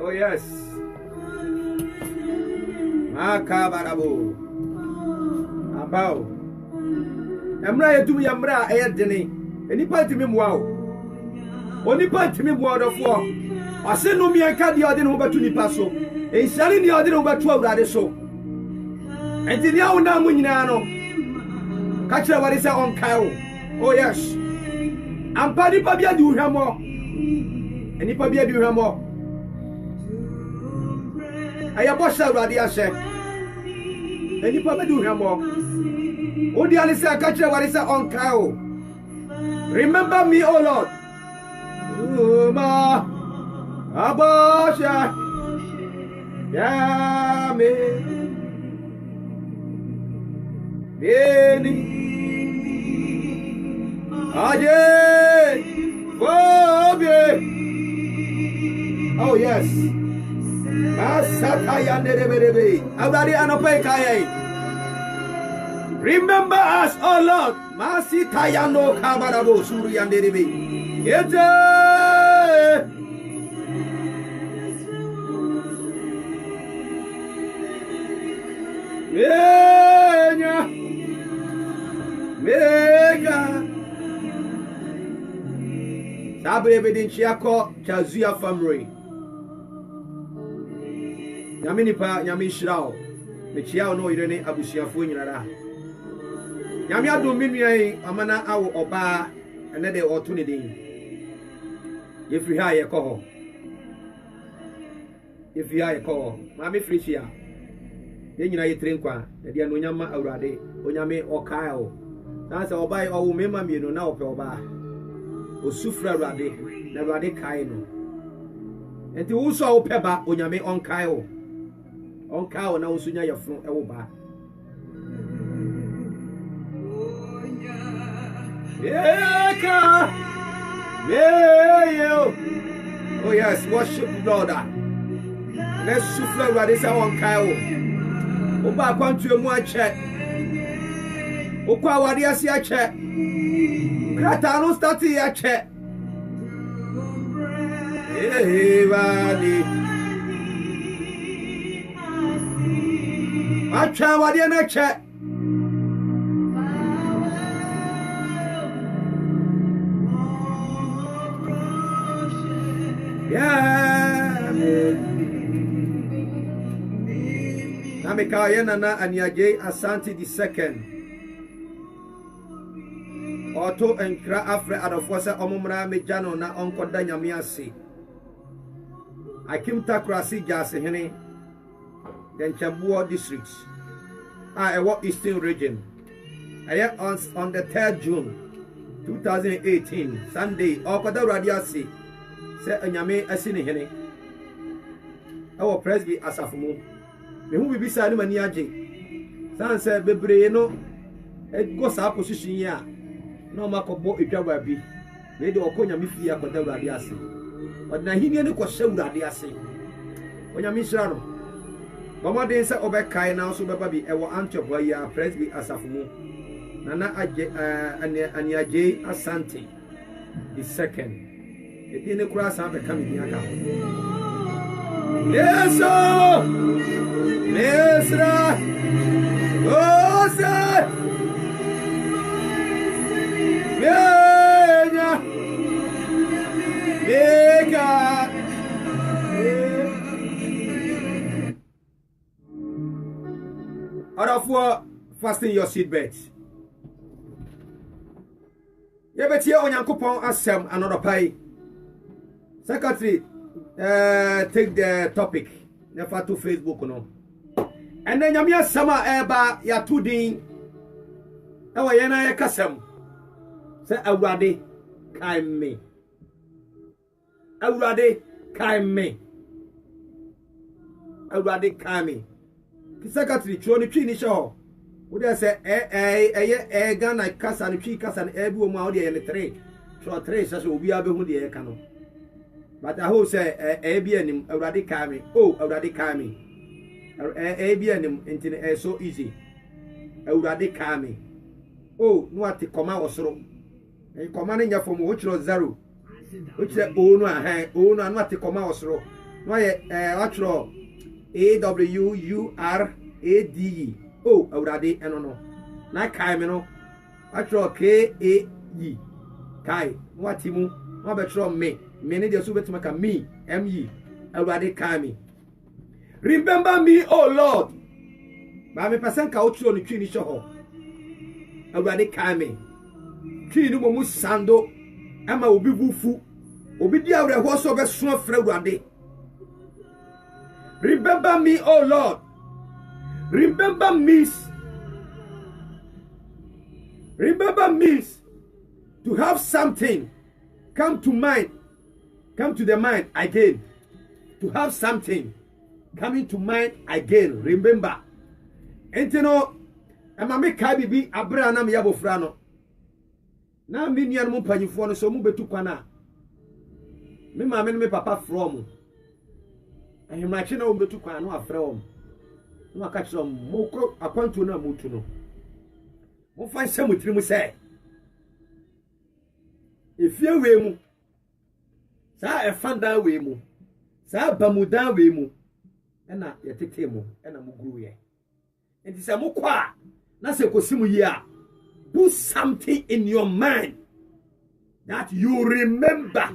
Oh yes. Makabarabo. Abao. Emra yedum yamra ayedene. Enipa ntimi mwa o. Onipa ntimi mwa odofo. Ase no mi anka de ode no betu nipa so. Enhyare ni ode no betu awurade so. Enti ni awo na mu nyina no. Ka kire wari se onkai o. Oh yes. Ampa nipa bia di uhwamo. Enipa bia di uhwamo. Ayabo sha awurade ahye. Enipa be di uhwamo. Odi ali se ka kire wari se onkai o. Remember me, oh Lord. Uma Abasha Yame Beni Aje Bobie. Oh yes. Masata Yanderebe. Abadi Anope Kaye. Remember us, oh Lord. Masita Yano Kabarabo Suru Yanderebe. Ete Menya Mega Sabe bedin chiako chazua family. Nyame nipa nyame hyirawo. Me chiao no irene abusuafo nyinara. Nyame adom menuan amana awo oba ene de oto ne den. Yefri ha ye ko ho. Yefri ha ye ko ho. Ma me frisi a. Ye nyina ye trenkwa. E dia no nyama awurade. Onyame okaa o. Na se oba owo mema mienu na ope oba. Osufra awurade. Na awurade kai no. Enti wo so ope ba onyame onkai o. Onkai o na wo sunya yefun e wo ba. Eka. Yeah. Oh yes, worship Lord. Let's suffer what is our Kyle. Oba kwantu emu ache. Okwa wade ase ache. Krata no start ache. Vale. Acha wade na ache. Yeah. Namika yenana anyaje Asante the second. Auto enkra afre adofosa omumra mejano na onkoda nyame ase. Akim takrasi jase hene. Den Chambuo district. Ewo Eastern region. On the 3rd June 2018 Sunday okoda radiasi. Se anyame asini hene ewo presby asafumu me hu bibisa ni mani age sanse bebre no go sa position yi a na o makobo etwa bi me de okonyame fie akoda urade ase odna hini ni ko hye urade ase onyame hira no bomodin se obekai na so beba bi ewo Antioch ya presby asafumu nana age ani age Asante the second. Eti ne kura sa be kam ni aka. Yeso! Mesra! Osa! Yenya! Mega! Arafo fasten your seat belts. Yebetie onyankopon asem another pie. Secretary, take the topic. Never to Facebook no. And then Yamia Sama Eba ya tudin. Ewa yena ya kasem. Say awurade kai me. Awurade kai me. Awurade kai me. secretary tro ne twi ni hye wo de say Ghana kasa ne twi kasa ne ebi wo mu a wo de ye 3 tro 3 so obi abehu de ye ka no but I hope say ebi anim awurade ka me awurade ka me ebi anim ntine so easy awurade ka me no ate koma osoro koma ne nya fom wo tro 0 wo tire no anu ate koma osoro no ye atro AWURADE awurade eno no na kai me no atro KAE kai no ate mu no betro me ne de so betima ka me ME awurade kai me. Remember me, oh Lord. Ba me person ka otro no twi ni hye ho awurade kai me twi ni mo mu sando ama obi bufu obi di awre ho so be so afra awurade. Remember me, oh Lord. Remember me to have something come to the mind again. To have something coming to mind again. Remember. Entino, ama me kai bibi abra na me yabofra no. Na me nuan mo panyifo no so mo betu kwana. Me ma me papa from. Ahimrache na wo betu kwana no afra wo. No aka kire mo ko akwantu na mutu no. Mo fa nsem tiri mu se. Efie we mu. Sa efanda we mu. Sa bamudan we mu. Ena yetete mu, ena mu guru ye. Enti se mo kwa na se kosimu yi a, do something in your mind that you remember.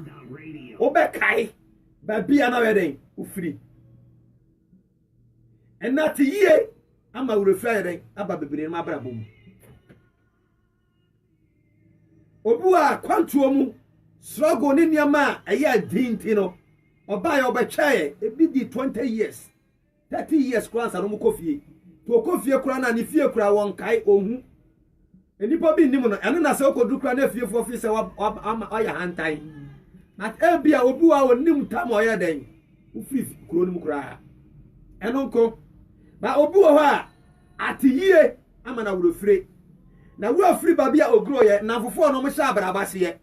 Obekai ba bia na weden ufiri. Ena ti ye ama urefra yeden aba bebere ma bra bom. Obu a kwantuo mu struggle ni niama aya dinti no. Oba ya obechae ebi di 20 years. 30 years kura sa no mu kofie. To kofie kura na ni fie kura won kai ohu. Enipa bi nim no ene na se okodu kura na fie fo fi se oya hantai. At ebia obu a onim tam oya den. Ufiri kuro nim kura. Eno nko. Ba obu ho a atiyie ama na wurofire. Na wurofire ba bia ogro ye na fofo no mo sha abrabase ye.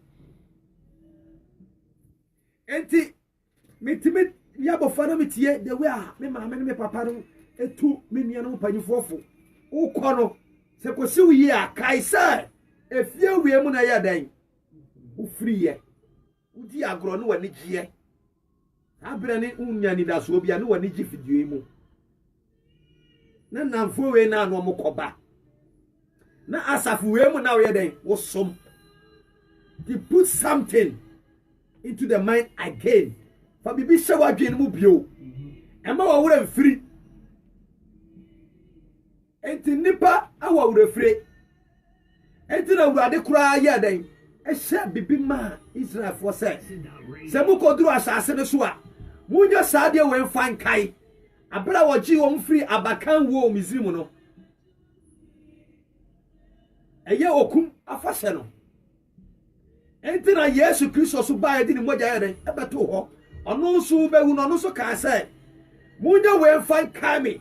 Enti mitimi yabo fana mitie the way me mama ne me papa no etu me nua no panyifofo ukono se kosi uyi a kaisa efie wie mu na ya dan ufiri ye udi agro no wani gie abere ne unya ni da so bia no wani gi fidie mu na namfo we na no mokoba na asafu we mu na we dan wosom to put something into the mind again. Fa bibi se wadwen mu bio ema wa wura mfiri enti nipa awa wura fire enti na wura de kura ya dan ehye bibi ma Israel for se mu koduru asase ne so a munya saade we mfan kai abra woji wo mfiri abakan wo Misrim no eye okum afase no enti na Yesu Kristo so ba edi ni moja ya dan ebeto ho ono so behu no so ka say munya we mfan kai me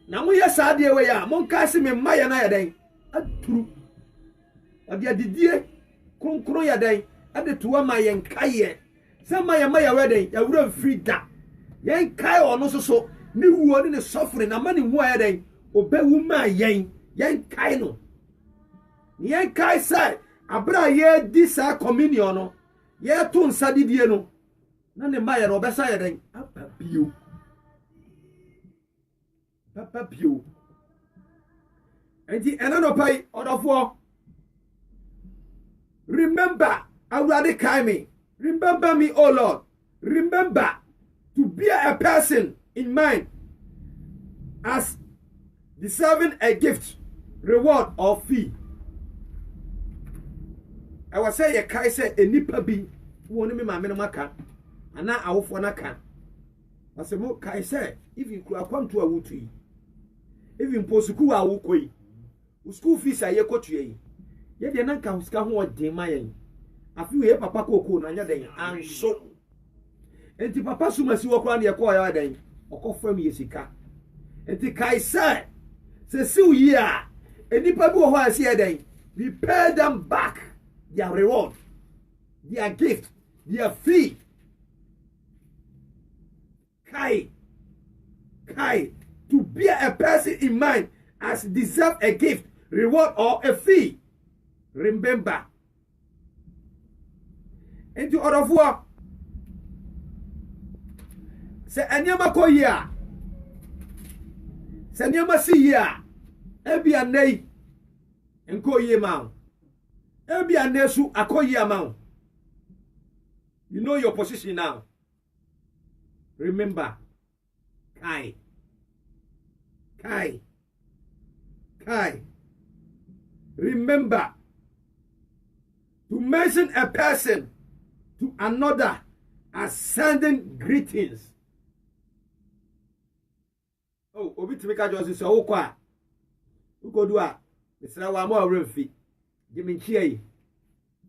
na muye saade we ya mon ka se me maye na ya dan aturu odi adidie kronkron ya dan ade tuwa ma yen kaye se maye we dan ya wura mfiri da yen kai ono so ni wuo ni suffering na mani hu ya dan obewu ma yen kai no yen kai say abra ye di sa communion no ye to nsa didie no na ne maye no obesa ye den papa bio enti ena no pai odofo remember awurade kai me remember me, oh Lord. Remember to be a person in mind as deserving a gift, reward or fee. I was say a kai say a nipa bi woni me ma me no maka ana awofo na ka wasemo kai say if you come to a wutu even posuku a wukoi school fees aye kotua yi ye de nanka huska ho odin mayen afi we papa koko na nya den anso enti papa sumasi wo kwa na ye ko ya den okofam ye sika enti kai say se siw yi a enipa bi wo ho ase eden we pay them back their reward, their gift, their fee. Kai, to bear a person in mind as deserve a gift, reward, or a fee. Remember. Into other voix. Se anyama ko ya. Se anyama si ya. Ebi anei. Enko ye ma. Ebi anesu akoye ma. You know your position now. Remember. Kai. Remember to mention a person to another as sending greetings. Oh, obi timika just say o kwa. Uko do a. Misra wa mo awrefi. Give me nchie.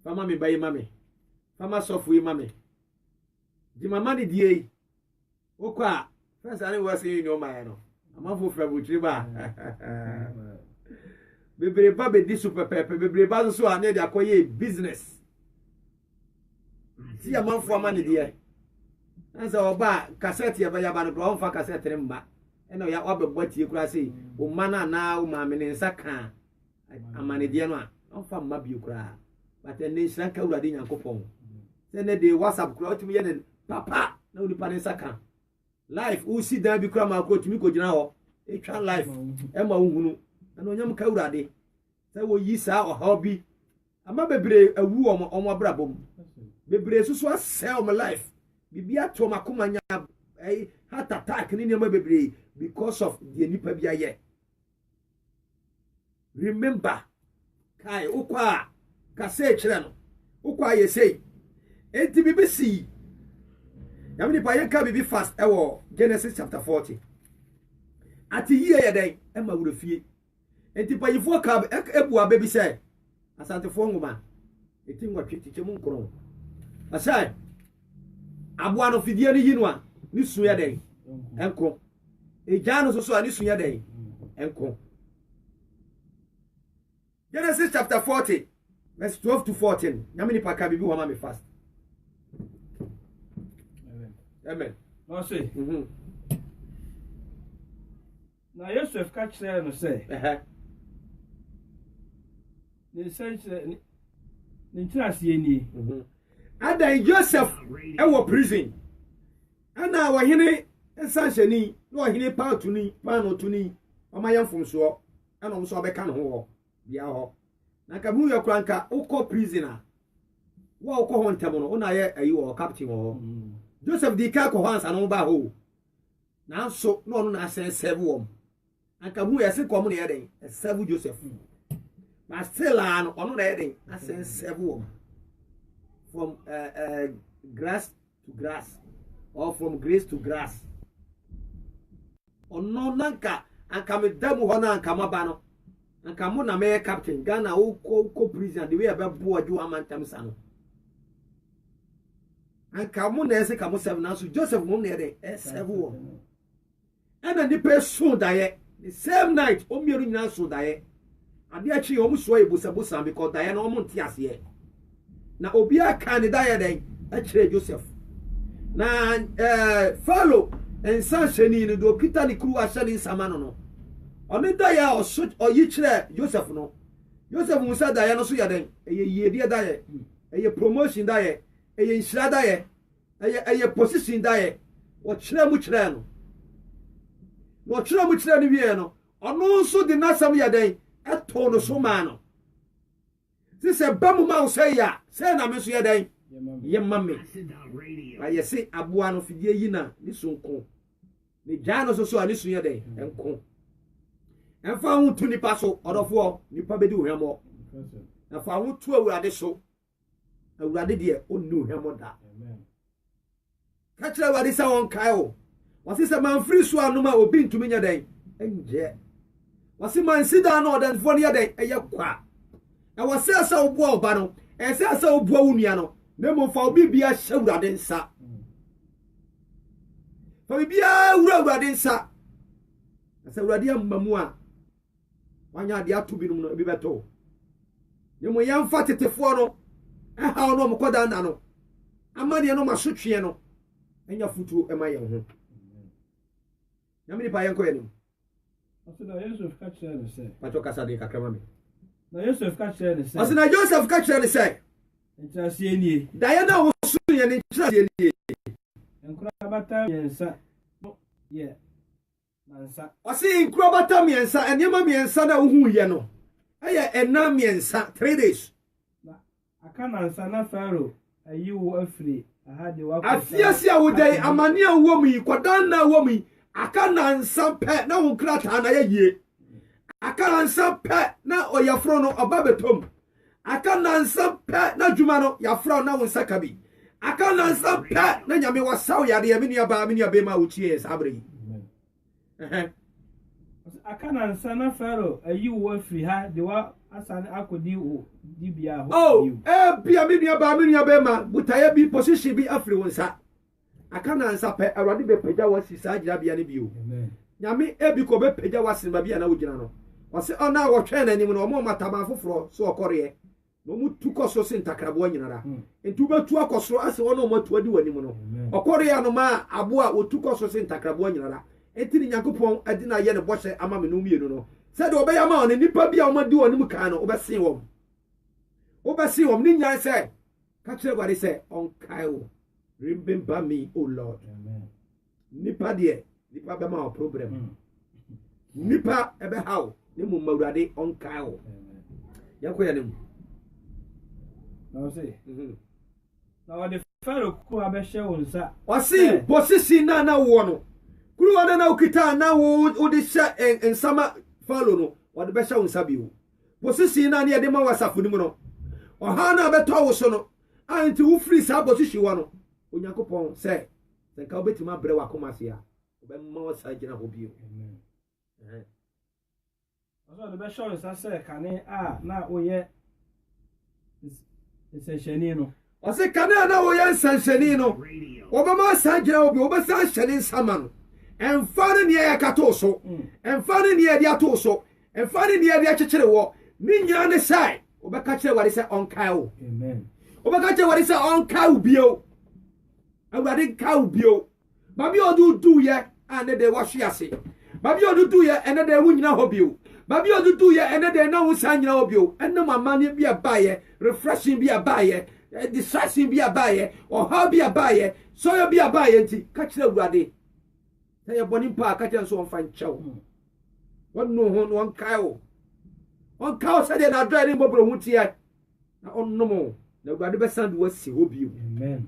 Fama me bayi mame. Fama sofu yi mame. Di mama ni die. O kwa. First I was saying no man no. Amafo fra butri ba. Bebre ba be di super pepe. Bebre ba so ane de akoye business. Si amafo amane die. Ansa oba cassette ya ba ya ba no on fa cassette mba. Ena ya obegbati ekura sei o mana na o ma me ne nsaka amane die no a on fa mma bi ekura. But en nsan ka urade nyankopon. Se ne de WhatsApp kura otimi ye ne papa na odi pa ne nsaka. Life u si dan bi kura ma ko timi ko gina ho e twa life e ma ohunu na onyam ka urade se wo yi sa o ha bi ama bebre awu omo abrabom bebre susu asel my life bibia to makoma nya heart attack ni ma bebre because of the nipa bia ye. Remember kai ukwa ka se kire no ukwa ye sei enti BBC Yamini pa yenka bibi fast ewo Genesis chapter 40. Ati yiye yeden ema wurefie. Enti pa yifo ka ebu abebi se asante fo ngoma. Eti ngwa twetiche mu nkoro. Asai aboa no fidie ni yinu a ni su yeden enko. Eja no so ani su yeden enko. Genesis chapter 40 verse 12 to 14. Yamini pa ka bibi wa ma me fast. Amen. No say. Na Yosef ka kire no say. Ni say ni ntirase ni. Adan Joseph e wo prison. Ana wo hene ensanhani, no hene paatuni, paanotuni, omayamfom so. Ana omso obeka no ho bia ho. Na ka mu yakura nka ukọ prisoner. Wa ukọ ho ntemo no, una ye ayi wo captain wo. Joseph di ka ko hansa no ba ho. Na so no no na sen serve wom. Anka mu yesi ko mu ne yeden, serve Joseph. But still an ono na yeden, asen serve wom. From grass to grass or from grace to grass. Ono nanka anka me damu ho na anka maba no. Anka mu na me captain Ghana ko prison the way abebo adu amantam sa no. And kamu na ese kamu 7 now so Joseph mum na dey 7 and the person die the same night o mieru nyina so die ade achi o mu so ebusabusa because die na o mu nte ase na obi aka ne die den akire Joseph na follow and sansheni ni do kita ni kru ashani samano no oni die o so o yi kire Joseph no Joseph musa die no so ya den eye die eye promotion die eye nshirada ye eye position da ye wo kire mu kire no wo kire mu kire ni wie no ono nso de nasam ya den eto no so ma no se bamu ma wo say ya say na me so ya den ye mamme aye se aboa no fidie yi na ni sonko ni jano so ani so ya den enko enfa hu tu nipa so odofo nipa bedi ohwemo na fa hu tu awurade so awurade de onu hemo da amen ka kire awurade sa won kai o wasi se man free so anuma obi ntumi nya den enje wasi man sida na odan fo ne ya den eye kwa na wasi asa obo oba no ese asa obo awunua no na mo fa obi bia hye awurade nsa fa bia awurade nsa asa awurade amamu a wanya de ato bi no ebi beto ne mo yamfa tetefo no aha no mo koda na no amane no masotwe no enya futuo ema ye ho nyame pa yenko yenim asina Yosef ka kire ne se pato kasa de kakrama me na Yosef ka kire ne se asina Joseph ka kire ne se ntrase nie Diana wo su ye ne ntrase nie enkura bata yensa ye nansa wasi nkura bata miensa enema miensa na uhu ye no eye ena miensa 3 days na aka nansa na Pharaoh ayi wo afiri aha de wa afiasi a wo dai amane a wo mu kodan na wo mu aka nansa pe na wo krata na ye aka nansa pe na oyafro no oba betom aka nansa pe na dwuma no yafro na wo nsaka bi aka nansa pe na nyame wasaw yade ya menu aba ma wo chie sabre aka nansa na Pharaoh ayi wo afiri ha de wa asane akodi wo dibia ho oh bia menu aba ma butaye bi position bi afiri wo nsa aka nansa pe awrade be pagya wasi sa agira bia ne bio nyame ebi ko be pagya wasi ma bia na wo gina no wase ona wo twen na nim no mo mataba foforo so okore no mu tukoso se ntakrabo nyinara entu betu akosoro ase wono mo tuadi wanim no okore ya no ma abo a otukoso se ntakrabo nyinara etini Nyankopon adina ye ne bohye ama me no mienu no se de obeya ma on nipa bia o ma di wanim kan no obesen wom ni nyan se ka kire gwade se on kai wo remember me oh Lord nipa de nipa be ma o problem nipa ebe hawo ne mu mawurade on kai wo yakoya ne mu na say na wa de Pharaoh ko abehye wonsa wasi posisi na wo no kuru wana na ukita na wo de sha ensama Pharaoh no wo de behye wonsa biwo posisi na ne de ma wasafo ni mu no oha na beto wo so no anti wo free sa posisi wo no Onyankopon se ka obetima bre wa komase a obemma wo sa gina ho biwo aso de behye wonsa se kane a na oye nsanhyani no ose kana na wo ye nsanhyani no obama sa gira obi obesa hyani nsama no emfa ne ye kato so emfa ne ye dia to so emfa ne ye dia kyekere wo ni nya ne sai obeka kire wari se onkai wo amen obeka kire wari se onkai wo bio awade kai wo bio babi odudu ye ane de wahwe ase babi odudu ye ene de wo nyina ho bio babi odudu ye ene de na wo sa nyina ho bio ene mamane bia baye refreshing bia baye distraction bia baye or how bia baye so ya bia baye nti ka kire awurade na ye boni pa ka kire so on fa nchew won no ho no on kai se de na dra ni bobro hu tie na onnom na awurade be sand wasi ho bio amen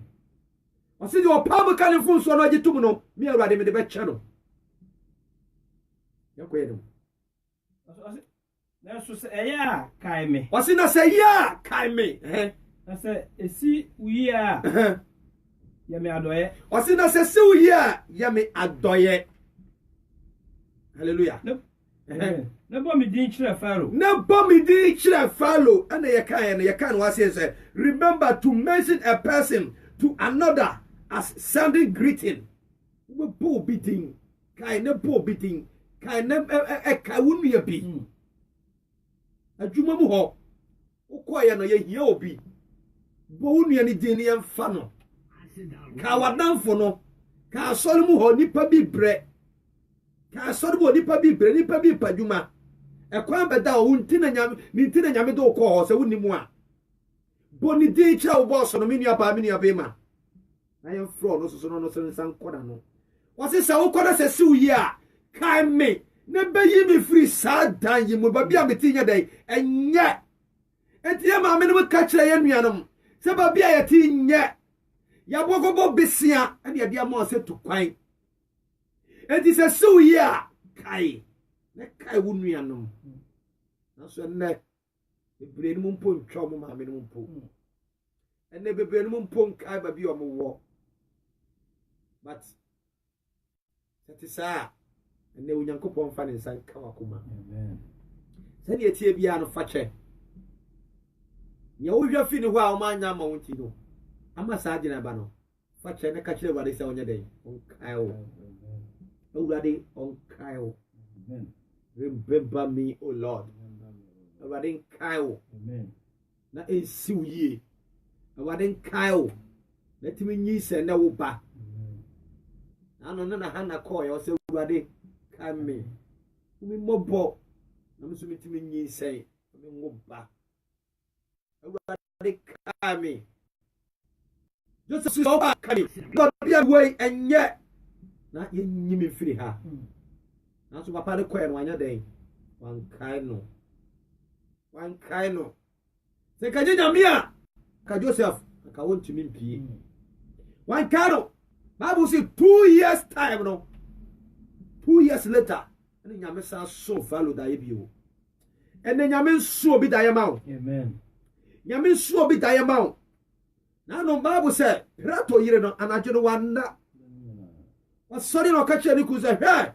wasi de opam ka ne fun so no agitum no mi awurade me de be che no yakoye no na so se eya kai me wasi na se ya kai me na se esi uyi a ya me adoye wasi na se si uyi a ya me adoye hallelujah na bo mi din kire Pharaoh and ye kan wasi say remember to mention a person to another as sending greeting we bo bidding kai na bo bidding kai na kai wonu ye bi adwuma mu ho ukoya no ye hia obi bo wonu ani din ye mfa no ka wadanfo no ka asori mu ho nipa bi bre ka asori mu nipa bi bre nipa bi padwuma ekwan beda o ntina nyame do ko ho se woni mu a bo ni din kira wo boss no menu aba ma na ye fro no so no so nsan koda no wose se wo koda se si uyi a kai me ne bayi mi free sadan yi mu babi a metinya dai enye entie ma me no ka kire ye nuanom se babi a yeti nye ya bogobo besia ade ade ama se to kwan enti se si uyi a kai ne kai wo nuanom na so ne bebre ni mu mpo ntwa mu ma me no mpo ene bebre ni mu mpo kai babi o mo wo but that is ene Onyankopon fa ne nsan ka wakoma amen se ne etie bia no fa che nya wo hwa fi ni ho a o ma nya ma wonti no ama sa agina ba no fa che ne ka kire wade se onye den on kai wo awurade on kai wo remember me, O Lord. Awurade nkae wo. Na ensi wo yie. Awurade nkae wo. Na timi nyi se na wo ba. Ano na Hannah call you say Awurade kae me. Umi mobo. Na me so metimi nyi se me wo ba. Awurade kae me. Just so kae me. God be away and yet na yenyi me firi ha. Na so papa de call no anya den. Wan kae no. Se ka nyame a ka Joseph ka wontumi mpie. Wan kae no. Bible say 2 years time no. 2 years later, and nyame sa so follow da yebio. And then nyame so bi da yema. Amen. Nyame so bi da yema. Na no Bible say, Prato yire no anajo no wanda. Was sorry no ka che ni ku say, "Hey!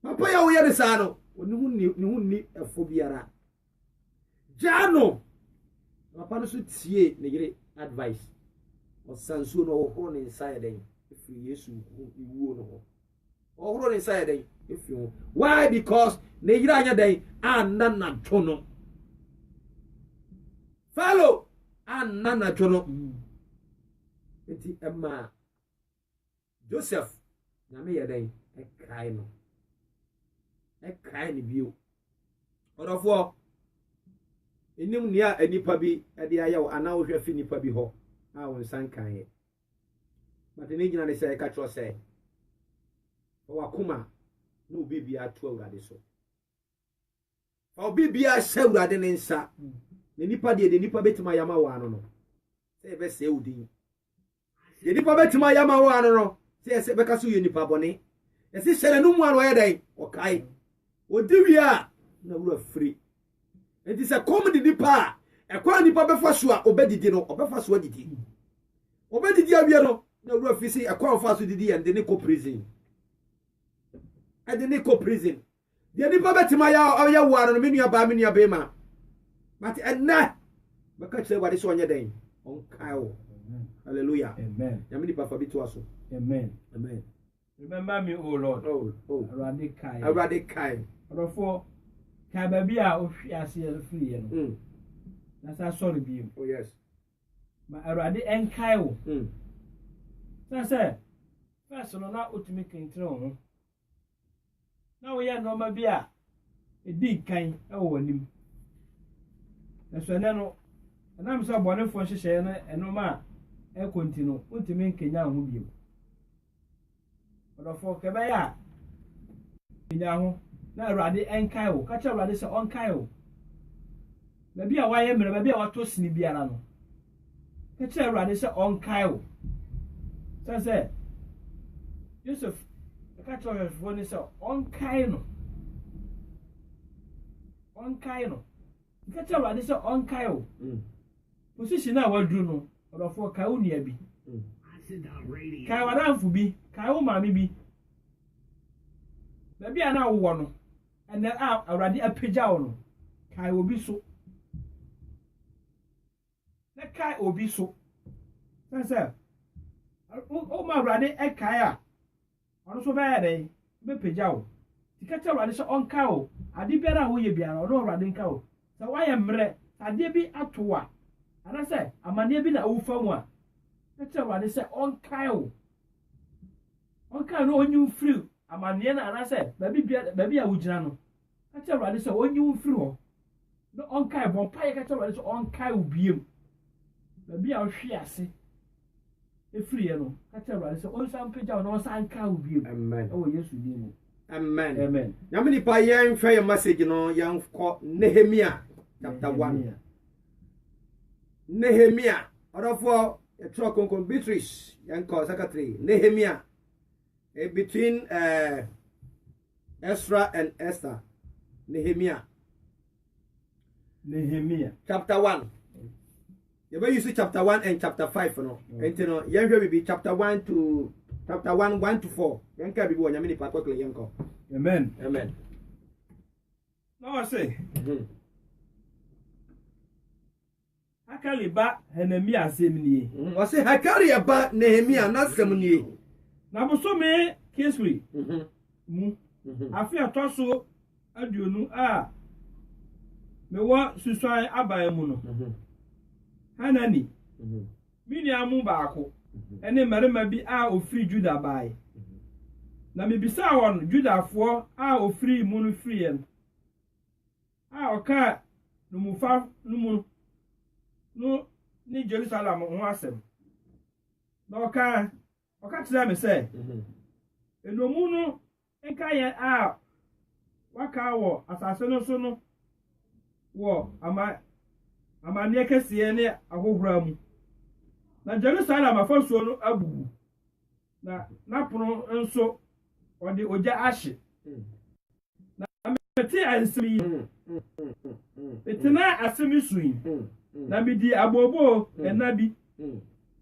Papa ya wo yere sa no, ni ni efobiara." Jano. Papa no so tie ne yire advice. Osansu no ho ne inside den. If Yesu iwu no. Ohoro inside den. If you why? Because ne yira anya den anana tono. Follow anana tono. Enti Emma Joseph nyame ye den e kai no. E kai ni bio. Orofo enim nia anipa bi e de ayew ana wo hwe fi nipa bi ho. A won san kan ye. But ne gina ne say ka tro say. O akuma no bibia to awurade so. O bibia se awurade ne nsa. Ne nipa de nipa betima yama wa no no. Say be se udin. De nipa betima yama wa no no. Say be ka so ye nipa bone. E se sele no mu anu ye den. O kai. O diwi a na wura free. Enti se kom de nipa e kwa nipa befa so a obedidi no obefa so adidi. Obedidi awia no na wura fi se e kwa ofa so didi and de ne ko prison. And the Nico prison. The nipa betima ya wa no me nua ba me nua be ma. But enna because say what is on your day. On Kyle. Hallelujah. Amen. Yami nipa fa bi to aso. Amen. Amen. Remember me, O Lord. Oh. Radikai. Radikai. Therefore, ka ba bia o hwi ase ya free no. Na sa sorry bi. Oh yes. Ma Awurade enkai wo. Say first no na otumi kentre ho. Na wo ya no ma bia edi kan e wo anim. Na so ne no na me so bonefo hyehyɛ no eno ma e continue otumi nkenya ho bi. Odofo ke ba ya kenya ho na Awurade enkai wo ka cha Awurade se onkai wo. Ba bia wa ye mere ba bia wa to sini biara no. Ka cha Awurade se onkai wo. Say Joseph ka cha Awurade se onkai no. Onkai no. Ka cha Awurade se onkai wo. Position na wadru no odofo ka wo nia bi. Ka wadanfo bi, ka wo maami bi. Ba bia na wo no. Ene Awurade apagya wo no. Ka obi so. Na kai obi so. Say o ma Awurade e kai a. Ono so ba ya dey be pagya wo. Tika cha Awurade se onka wo. Ade biara wo ye biara ono Awurade nka wo. Sa wa ye mre, ade bi atoa. Ana say amane bi na wo famu a. Tika Awurade se onka wo. Onka no onyu free amane na ana say ba bi a wo gina no. Tika Awurade se onyu free ho. No onka bon pa ye ka cha Awurade se onka wo biem. Ba bi a wo hwe ase. Free no aka Awurade se on san pagya no san ka obi. Amen. Oh Yesu di mu. Amen. Amen. Nyame nipa yen hwe your message no yan ko Nehemia chapter 1. Nehemia orofo e tro konkon Beatrice yan ko secretary Nehemia between Ezra and Esther. Nehemia chapter 1. You may use chapter 1 and chapter 5 no. And you know, yen hwe be chapter 1 to 1 to 4. Yen ka bi wo nyame ni pa quickly yen ko. Amen. Amen. Now I say. Hakali ba Nehemia asem ni. O say hakari ba Nehemia na asem ni. Na bo so me Kingsley. Mu. Afi atoso aduonu a mewo suswan aban mu no Hanani mini amu baako ene marima bi a ofiri Juda bae na mebisa won Judafo a ofiri mu no firi en a oka no mufa no mu no ni Jerusalem ho asem na oka tira me say enomu no enka ye a waka wo asase no so no wo amane kese ne ahohora mu na Jerusalem afaso no abubu na pono nso ode oja ahye na meti ansimi etina asemi suin na midi abobo enabi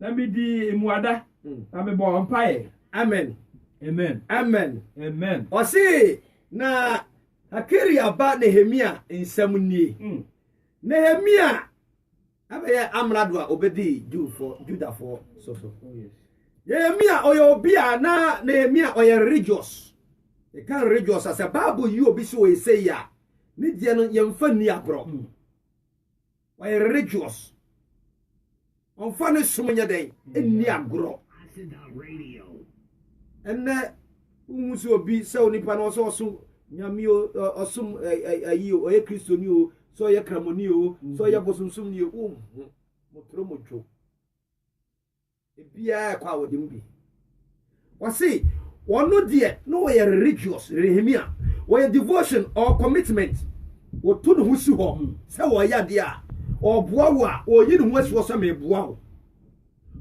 na midi emuada na me bo mpae Amen. Amen. Amen. Amen. Osi na Hakiri aba Nehemia nsam nie. Nehemia abaya amrado a obedi Judafo so. Oh yes. Nehemia oyobia na Nehemia oye religious. E kan religious as a Bible you obi so we say ya. Ni die no yemfa ni agro. Oye religious. Onfa ne sumunya den eni agro. Radio. Enne umusi obi se onipa no so nyame osum ayi o ye kristoni o so ye kramoni o so ye bosumsum ni o motro mojo ebia kwa wodem bi wasi wono de no we religious Nehemia we devotion or commitment wo to no husi ho se wo ya de a oboa wo a oyi no husi wo so me boa wo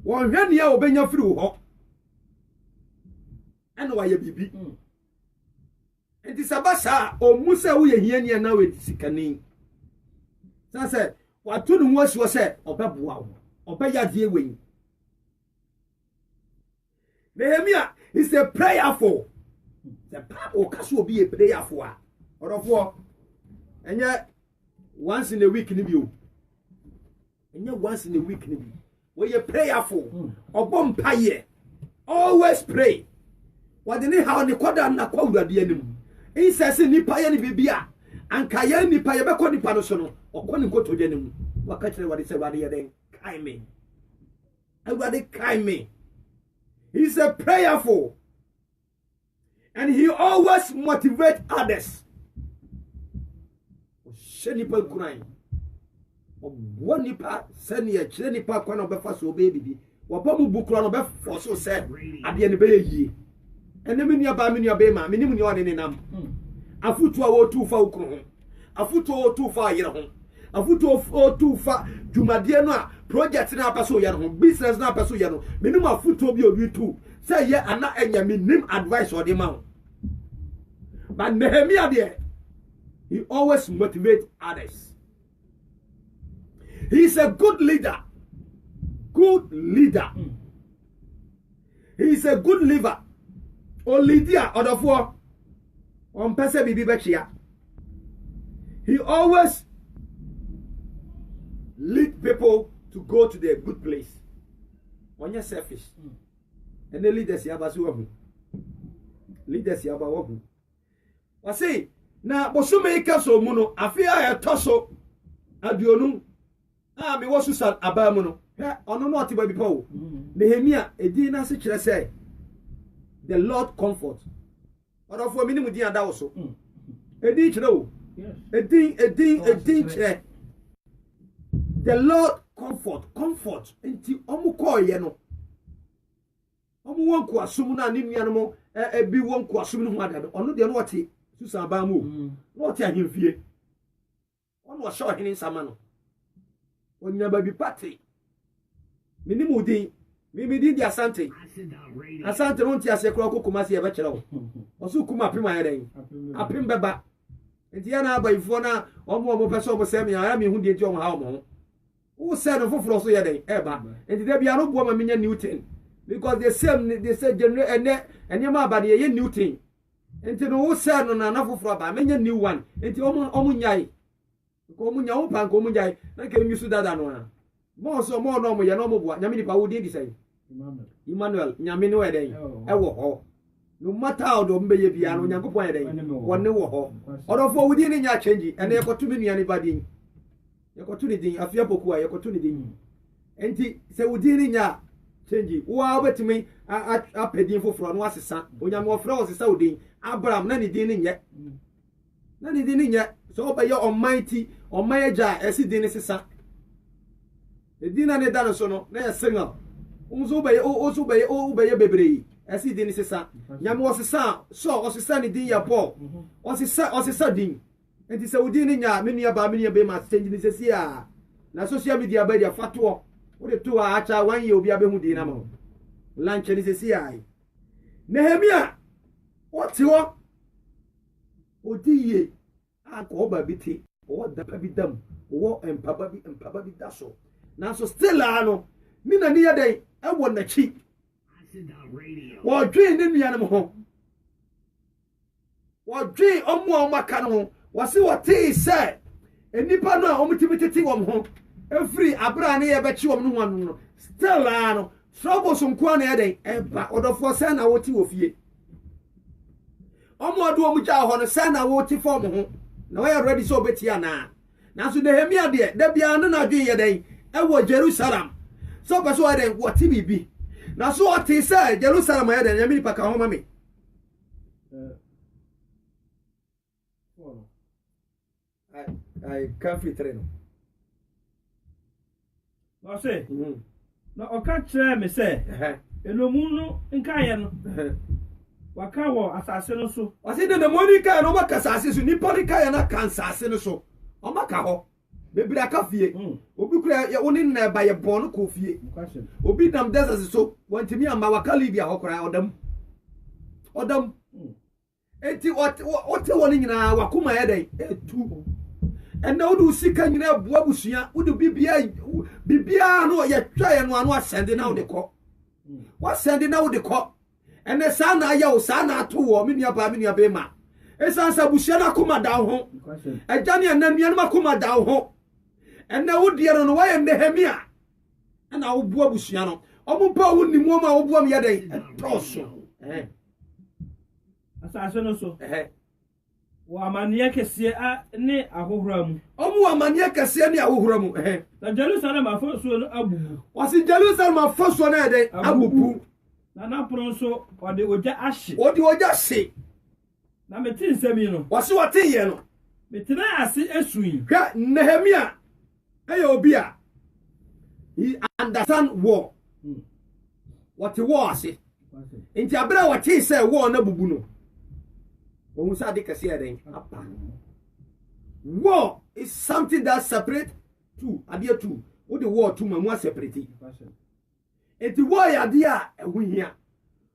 won hwe ne a obenya firi wo eno wa ye bibi enti sabasa o musa wo ye hiania na we sikani sase watu no husi wo se obeboa wo obeya de ewen Nehemia is a prayerful. The Bible can be a prayerful. Or and yet once in a week in you. And yet once in a week in you. Where you prayerful or bompire. Always pray. What the name how the quarter and a quarter the enemy. He says in the pie and bibia and Kayani Payabako the Panosono or calling go to the enemy. What country what is a radio then? Kaime. I got it Kaime. He's a prayerful. And he always motivates others. Shenipa crying. One nipa, send ye, Chenipa, one of the first baby. Wapamu Bukron of for so said at the end of the year. And the minia baminia bema, minimum yon in them. A foot to 2 far, a foot to 2 far, a foot of 2 far, Jumadiana. Projects na paso yano, business na paso yano. Minimum foot to be you too. Say yeah, and not any minimum advice or the amount. But Nehemia there, he always motivates others. He's a good leader. Good leader. He's a good leader. Or leader or the four. On Pesa Bibi Bechia. He always lead people to go to the good place. When you're selfish. And the leaders yabasu. Leaders yabawu. Wasi na bosume ikaso muno afia ya toso aduonu a me wosu san abamuno. He ono no atiba bi pawo. Nehemia edi na se kire say the Lord comfort. Orofo minimu din ada wo so. Edi kire o. Yes. Edi kire. The Lord comfort enti omu koye no omu wonku asum na ne nuanom bi wonku asum no ho adado ono de no wote susan ba mu no wote ahemfie ono wo sho hene nsama no onya ba bi party minimu din mi di asante no nti ase kro kokoma se ye be kire wo osu kuma apem ayeden apem beba enti ya na abaifo na omo pese omo se me ya me hu de enti omo ha omo who said of so yeden eba and there be no bo ma menya Newton because they say general and yama ba de ye Newton and no who said no na foforo ba menya new one and omu nyai ko omu nya wo pan ko omu nyai na ke mi su dada no na mo so mo no mo ye no mo bo nyame ni pa wo di say Emmanuel nyame no eden e wo ho no matter how do mbeye bia no Nyankopon yɛ den wonne wo ho odofo wudi ni nya change ene yekoto me nuane badin yekoto ni din afia poku a yekoto ni din enti se wudi ni nya change wo obetimi apedin foforo no asesa onyame ofra osesa odin Abraham na ni din ni nye na ni din ni nye so obeye almighty omayeja esi din ni sesa e din na ne da no so no na yesenga umzo obeye bebre esi din ni sesa nyame osesa so osesa ni din ya Paul osesa din enti se wudi ni nya me nua ba me nua be ma change ni sesi a na social media ba dia fato wo de to a acha 1 year obi abehu din na ma lunch ni sesi ai Nehemia oti wo odiye akọ ba biti o da pa bi dam o empaba bi daso na so still ano ni na ni ya den e wo na chi wo dwen ni nua no ho wo dwen omo maka no ho wo se wo te se enipa no a omutimiti wo ho efri abra ne ye be chi wo no ho no still ano trouble so nko na ya den e ba odofo se na wo ti wo fie omo do omu ja ho no se na wo ti form ho na we ready so beti ana na so Nehemia de da bia no na dwen ye den e wo Jerusalem so be so ye den wo ti bibi na so o ti se Jerusalem ye den yami pa ka ho ma me I can't fit train no say na o ka kire me say enomu no nka ye no waka wo asase no so wase de monica no maka asase so ni polika ya na kan asase no so o maka ho bebiri aka fie obi kura ya woni na ba ye bon ko fie obi dam desert so wantimi ama waka libia ho kura odam enti ote woni nyina wakoma ya den etu ena wodu sika nyina bua busua wodu bibia no ye twa ye no anu asende na wo de ko wasende na wo de ko ene sana ya o sana to wo me nua be ma esansa busua na koma da ho ejane ena nua ma koma da ho ena wo de no wa ye Nehemia ena wo bua busua no omumpa wo nimu ma wo bua me ya den toso asase no so wa amaniya kese a ne ahohora mu omu amaniya kese ne ahohora mu na Jerusalem afoso no abubu wasi Jerusalem afoso na ede abubu na pronso ode oja ahye ode oja se na meti nsemi no wasi wate ye no metina ase esuin hwa Nehemia ayo obi a he understand war what war ase enti abra wate se war na bubu no o sa de kase ya den apa war is something that separate two adia two o de war two mamu separate enti war ya dia ehu hia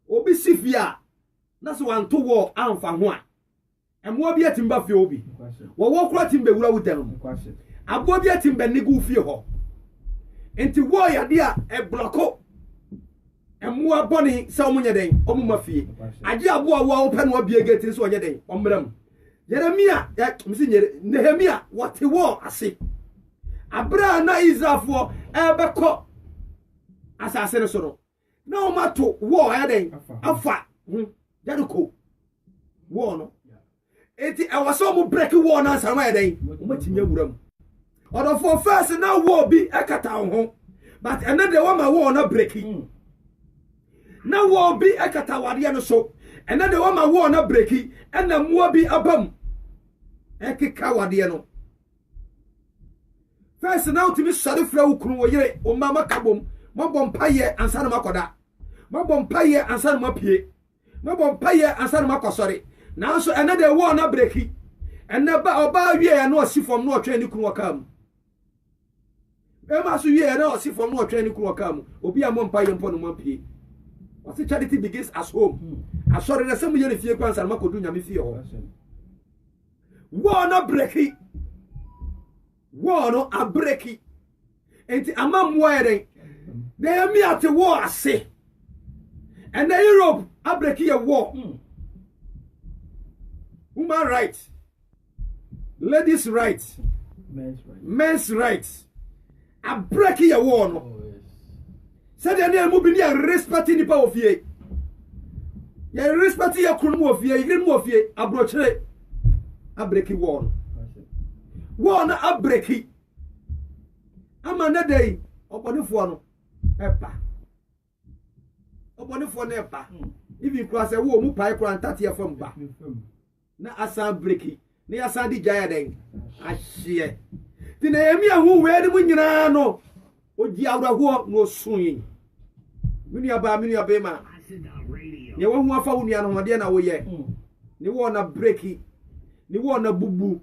obi sifia na so wanto war amfa ho a emo bi atimba fie obi wo kura timbe wura wudan abo bi atimba nigu fie ho enti war ya dia e blocko emu aboni se omunye den omuma fie agi abo a wo open no bia gate so onye den omram Yeremia misi Nehemia what war ase abra na Israelfo ebeko asase no so no na o mato war ya den afa Jericho war no eti e waso mu break war na sama ya den o matinya wuram odofo first na war bi ekata ho but another one ma war na breaking na wo bi ekata wade no so ena de wo ma wo na breki ena muo bi abam ekeka wade no first now to me sare fra ukuru wo yire o mama kabom mo bom paye ansa na makoda mo bom paye ansa na mapie mo bom paye ansa na makosore na so ena de wo na breki ena ba oba wie ya no osifom no otwe ni kunu wakam e ma so wie ya no osifom no otwe ni kunu wakam obi a mo paye mpo no mapie. Wasi charity begins at home. Asori na semu yele fie kwanza na makodu nyame fie ho. War no breaki. War no a breaki. Enti amam were. Nehemia ate war ase. And the Europe a breaki a war. Human rights. Ladies' rights. Men's rights. A breaki a war no. Said any movie near respecting the power of ye. ya respect ya kunu mu ofie yire mu ofie abrochire abreki won won abreki ama na dai obonefo no epa obonefo na epa ibi kura se wo mu pai kura ntate ya fam ba na asan breki na asan di jaya den ahye ti na yemi ahu we de mu nyina no oji awraho no sunyin mini aba ma ne wo hu afa wo nua no hode na wo ye ne wo na breki ne wo na bubu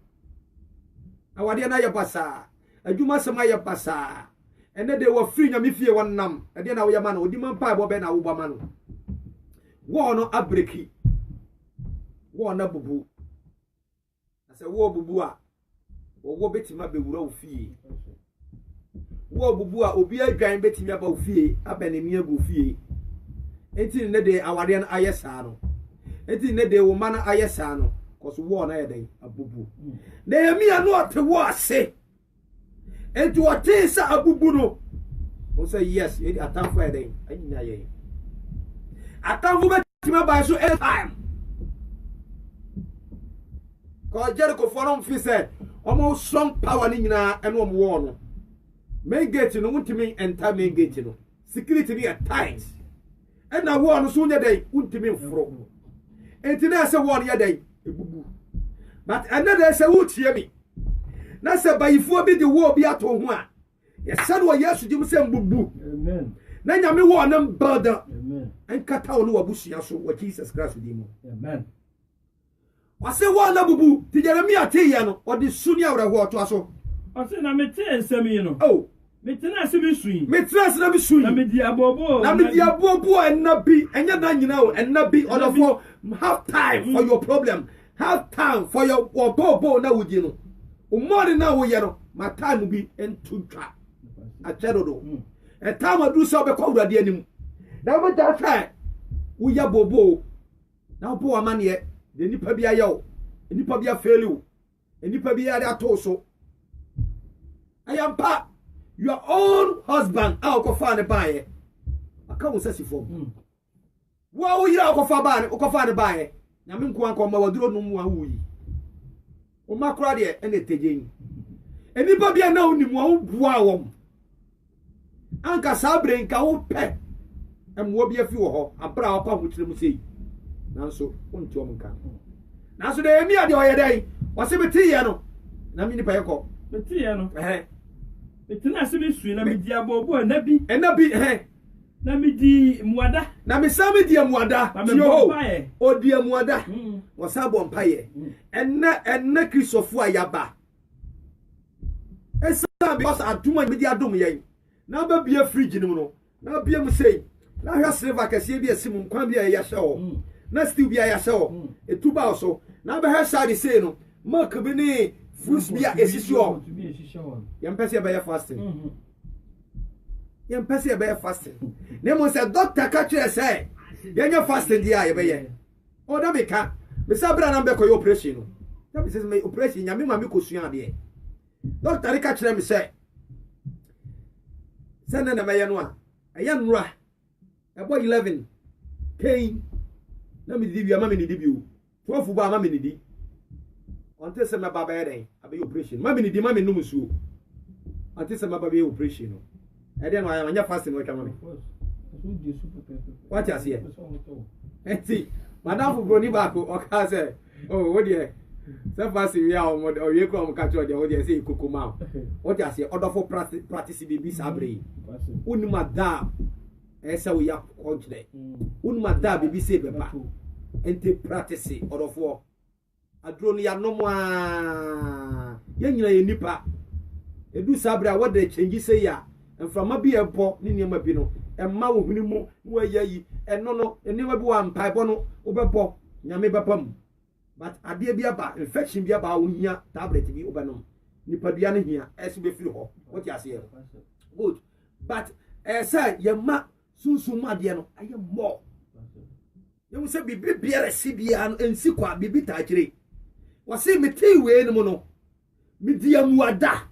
awade na ye pasa adwuma sema ye pasa ene de wo free nyame fie wonnam ade na wo ye ma no odi man pa bo be na wo ba ma no wo no abreki wo na bubu ase wo bubu a wo betima bewura wo fie wo bubu a obi adwan betimi aba wo fie abene ni agu fie enti ne de awade na ayesa no enti ne de wo ma na ayesa no koso wo na ye den abubu na yemi anu ate wo ase enti wo te sa abubu no wo say yes e atamfo ye den anyinya ye atamfo betima ba so every time ko Jericho forum fi say omo strong power ni nyina eno omo wo no main gate no untimi enter main gate no security ni at times ena wo no so nya dai untimi mforo enti na se wo no ya dai ebubu but another say wutie mi na se bayifo bi de wo bi ato ho a ye se no Yesu dim se mbubu amen na nyame wo no brother amen enkata wo no wabusia so wa Jesus Christ dim amen wase wo na bubu ti Jeremia te ye no odi suni awreho oto aso ose na mete ensem yi no oh metena asemi suyi metena na mi suyi na medi abobo ennabi enya na nyina o ennabi odofo have time for your problem have time for your bobo na wudi no umori na wo ye no ma time bi entutwa a chedodo e time adu so be kwa urade anim na wo ta try wo ya bobo na bo amane de nipa bi ayo nipa bi afeli nipa bi ya ato so ayampa your own husband alcofa ne bae aka wo sasi fom wo yira alcofa ba ne alcofa ne bae na me nko anko ma waduro no mu awuyi o makra de ene tejen enipa bia na onimu a wo bua wom anka sabre nka wo pe emwo bia fi wo ho abra wo pa ho kire mu sei nanso onti o mka nanso de emi ade oyedai wase beti ye no na mi nipa yeko beti ye no etena asemi suyi na medi abobo enabi na medi muada na me sami di muada yo odi muada wasabo mpaye enna Christopher ayaba esa because aduma medi adum yen na ba bia fridge nim no na bia mu sei na hwa silver kase bia sim nkwan bia ya hye na still bia ya hye etuba so na ba hwa side sei no mark bi ni fruits bia esisio yempese be fasting yempese be fasting nemo se doctor ka kire say yenya fasting dia ye be ye o da beka me sabra na be ko operation no da be say me operation nyame ma me kosua de doctor ka kire me say send na me ye no a eya nura ebo 11 pain na me dibia ma me ni dibio 12 ba ma me ni di until se me baba eden abe operation ma me ni di ma me num suo until se me baba operation no e dey no anya fasting no twa ma me what you see enti madam broni ba ko o ka say oh wo dey se fasting ya o mo ye ko o ka cho dey wo dey say kokoma what you see odofo practice bibi sabre uni madam esa wo ya ko jide uni madam bibi say beba enti practice odofo adro no ya no mo a ye nyina ye nipa edu sabre a wo dey change say ya mframa bi ebo ni niam bi no emma wo huni mu wo yayi eno no eniwa bi wa mpaebo no wo bebo nyame bepam but ade bi aba infection bi aba wo hia tablet bi wo benom nipa dua ne hia esi be firi ho what you say good but say yema sunsun ade no aye mo you say bibi biere sibia no ensi kwa bibi ta kire wase meti we no no midiamu ada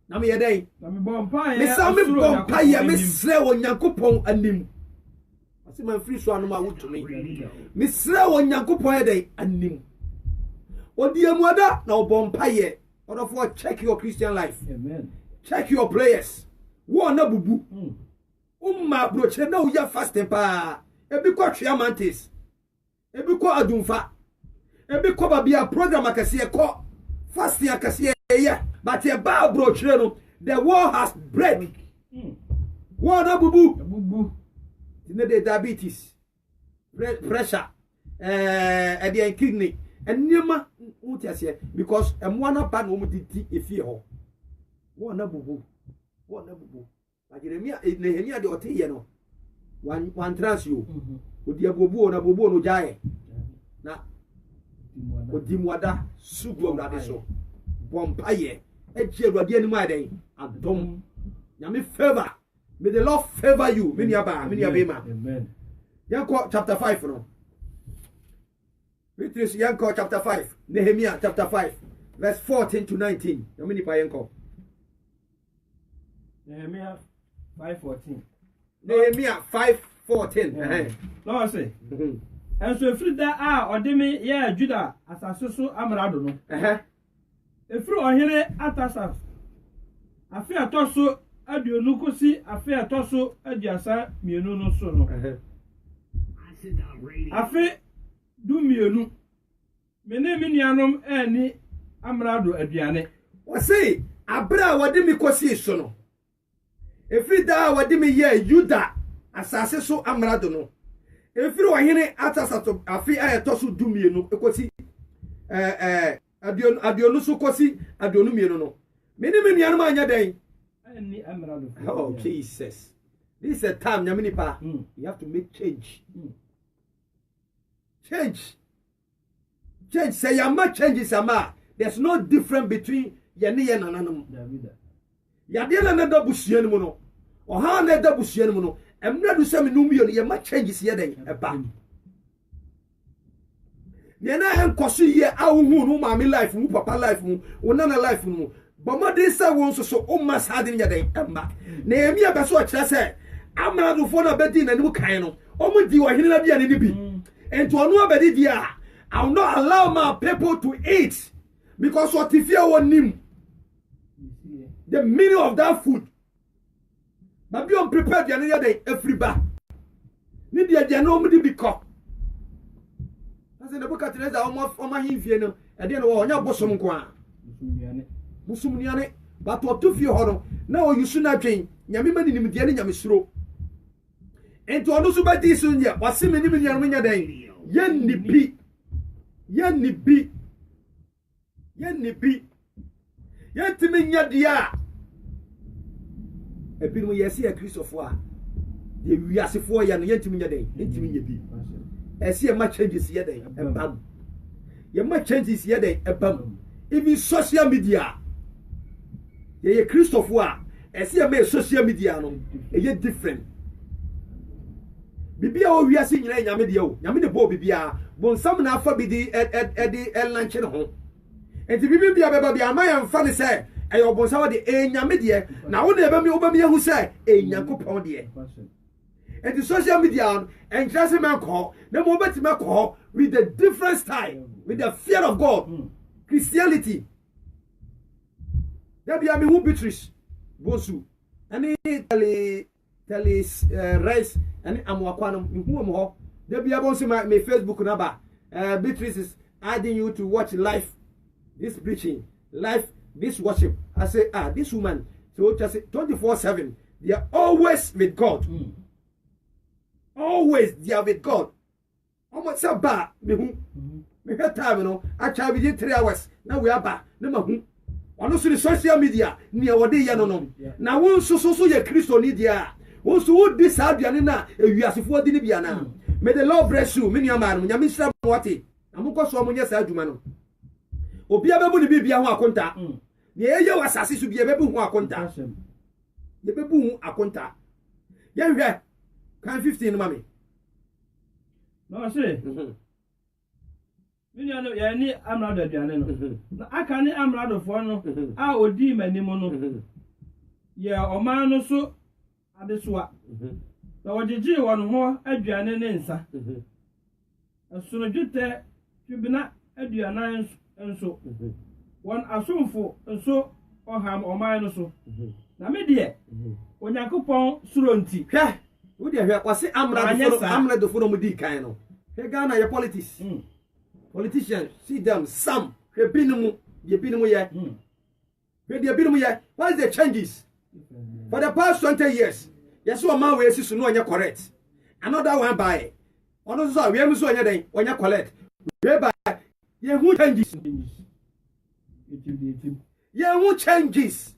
na me yedai na me bompa ye me sa me bompa ye me sre onyankopon anim ɔsi man free so anoma woto me misra wɔ nyankopɔn yɛdɛn anim odi amuada na ɔbɔ mpaeɛ ɔdɔfoɔ check your Christian life. Amen. Check your prayers. Wo na bubu. Umma broche na uya fasting pa. Ebi kwa triamantes. Ebi kwa adumfa. Ebi kwa babia program akasiye ko fasting akasiye yeah. But e ba broche no the war has break. Wo na bubu. Bubu. You the diabetes. Pressure. The kidney. And nyama utiase because emwana pa na omuditi efie ho. Wo na bubu. Like Nehemia de otiye no. One trans you. Odi abobu na bobu no jae. Na odimwada sugu awrade so. Bompaye. Eje awrade anim aden. Adom. Nyame favor. May the Lord favor you. Mini abema. Amen. Yanko chapter 5 no. Beatrice Yanko chapter 5. Nehemia chapter 5. Verse 14 to 19. Yamini pa Yanko. Nehemiah 5:14. Nehemia 5:14. Lord say. And so free that odemi yeah Judah asase so amrado no. Efri ohere Atasaf. Afi atoso aduonu kosi afi atoso aduasa mienu no so no. Afi du mienu. Mene minianom ani amrado aduane. Wose abra wodemi kosi so no. Efri da wadimi ye Juda asase so amrado no. Efri ohene Atasato afi ayetoso dumienu ekosi aduonu so kosi aduonu mienu no. Meni nuanum anya den. Ani amrado. Oh Jesus. This is a time nyamini pa. You have to make change. Change. Say yama changes ama. There's no difference between yeni and nananum. Yadela na da busian mu no. Oha na da busian mu no. Emra du se me num ye ma changes ye den eba. Ye na enkoso ye awuhu no ma me life mu papa life mu, wonana life mu. Bomade se won so o mas hadin ye den emba. Na emi abeso o kire se amra du fo na bedi na ni kan no. O mu di ohene na bia ni bi. Ento onu abedi dia. I will not allow my people to eat because what if you want him? The meaning of that food. But be unprepared, you know, every bar. Need the no money because. I said the book at the almost on my hinfiano, and then all your bosom qua. Musumiane, but what to fear horror. Now you soon have changed. Yamiman in the Yamisro. And to also by this one, yeah, was similar in your day. Yen nipi. Yen nipi. Yentimi nyadia. Ebinu yesi a Christopher. Ye wiasefo ya no yentimi nyade. Yentimi nyabi. Esi e ma changes ye den ebam. Ye ma changes ye den ebam. Even social media. Ye Christopher. Esi e ma social media no. Ye different. Bibia o wiase nyina nyame de o. Nyame de bo bibia. Bonsam na afa bi di lanche no ho. Enti bibi bia beba bia ma ya mfa ne se eyo bonsa de enyame de na wo na eba mi obami hu se enyankopon de. Enti social media and just man call na mo beti me call with the different style, with the fear of God. Christianity. There bia me hu Beatrice Bosu. Ani tele rice ani amwakwa no hu am ho. There bia bonsi my Facebook number. Beatrice is adding you to watch live this preaching, life, this worship. I say, this woman, so just 24/7, they are always with God. Always they are with God. Almost so bad. Me have time, you know. I try within 3 hours. Now we are back. No, also the social media near what they no. Now one so ye Christo media. Also would this Adiana, you are for the Libiana. May the Lord bless you, many a man, Yamisha Wati. I'm going to so many Adumano. Obi abebu ni bibia ho akonta. Ne ye wasase so bia bebu ho akonta. Ye bebu ho akonta. Ye hwe kan 15 mami. No say. Mini ano ye ni amrado aduane no. Na aka ni amrado fo no a odi manim no. Ye oman no so adesoa. na wojiji won ho aduane ne nsa asonodwete twibina aduanan nso won asomfo nso oham oman no so na me de onyankopon suro nti hwe wo de hwe kwase amra do foro mu di kan no he Ghana ye politicians see them some hwe binimu ye binimu ye hwe de binimu ye what is the changes for the past 20 years yes o man we sisu no onye correct another one by ono so we am so onye den onye correct we by ye who changes ye who changes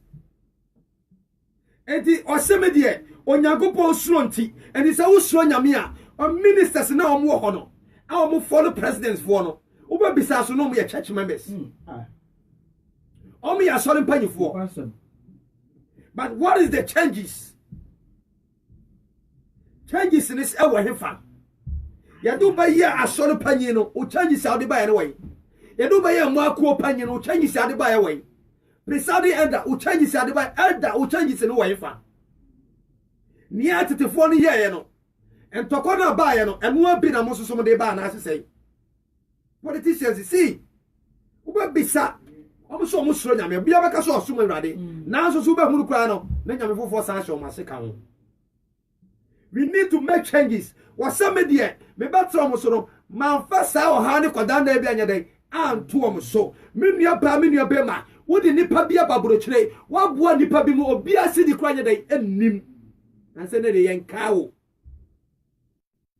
enti osemedie onyankopon suro nti enti se wo suro nyame a ministers na omo ho no a omo follow presidents for no wo be bisa so no mo ye church members omo ya sorry panyifo but what is the changes in this ewa hefa ya do ba ye asori panyi no o changes ade ba ye no way ya do ba ye mo akuo panyi no o changes ade ba ye way presiding elder o changes ade ba elder o changes no way fa ni atetefo no ye no entoko na ba ye no eno abi na mo soso mo de ba na asesei politicians see wo ba bisa omo so mo suro nyame bia beka so osum awrade na so so ba hunu kra no na nyame fofo san hye o maseka ho. We need to make changes. Wasamedie me batra omo so no manfa sa o ha ne koda na bia nyeden anto omo so menua ba ma wo de nipa bia baboro kire wa boa nipa bi mu obi asidi kra nyeden ennim anse ne de yenka wo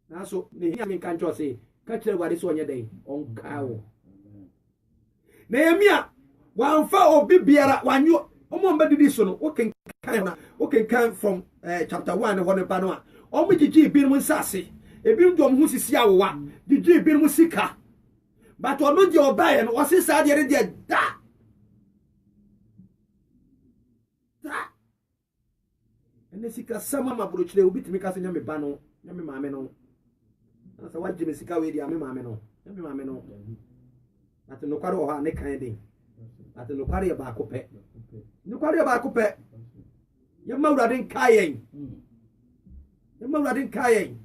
na so ne hia me kan cho se ka kire wade so nyeden onka wo Nehemia wanfa obi biara wanyo omo mbadidi so no okenkan from chapter 1 ho ne ba no a omo gigi bi mu nsase ebi ndom hu sisi awowa gigi bi mu sika but ono je obaye no wose sa de da ene sika sama maburo chire obi timi ka se nyame ba no nyame maame no asa waje me sika we dia me maame no nyame maame no ati no kware o ha ne kan den ati no kware ba akopɛ no kware ba akopɛ ya mawradin kayen ya mawradin kayen